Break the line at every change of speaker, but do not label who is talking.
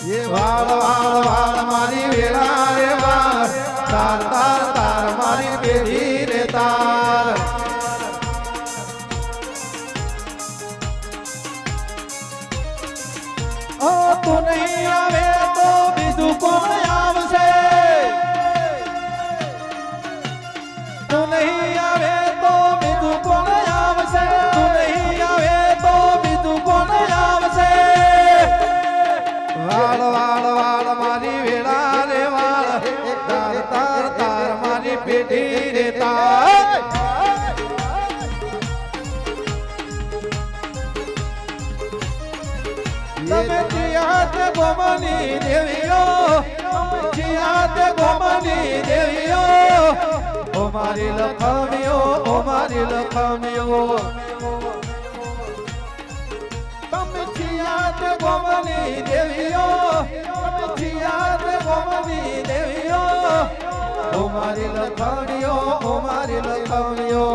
એ વાળ વાળ વાળ મારી વેળા રે વાળ તાર તાર તાર મારી પેઢી રે તાર ઓ તું નહીં આવે તો બીજું કોણ આવશે તું નહીં આવે તો બીજું કોણ આવશે તું નહીં આવે તો બીજું કોણ આવશે વાળ વાળ વાળ મારી વેળા રે વાળ તાર તાર તાર મારી પેઢી રે તાર તમે જીયાત ગોમની દેવીઓ જીયાત ગોમની દેવીઓ ઓ મારી લખમીઓ ઓ મારી લખમીઓ તમે જીયાત ગોમની દેવીઓ તમે જીયાત ગોમની દેવીઓ ઓ મારી લખમીઓ ઓ મારી લખમીઓ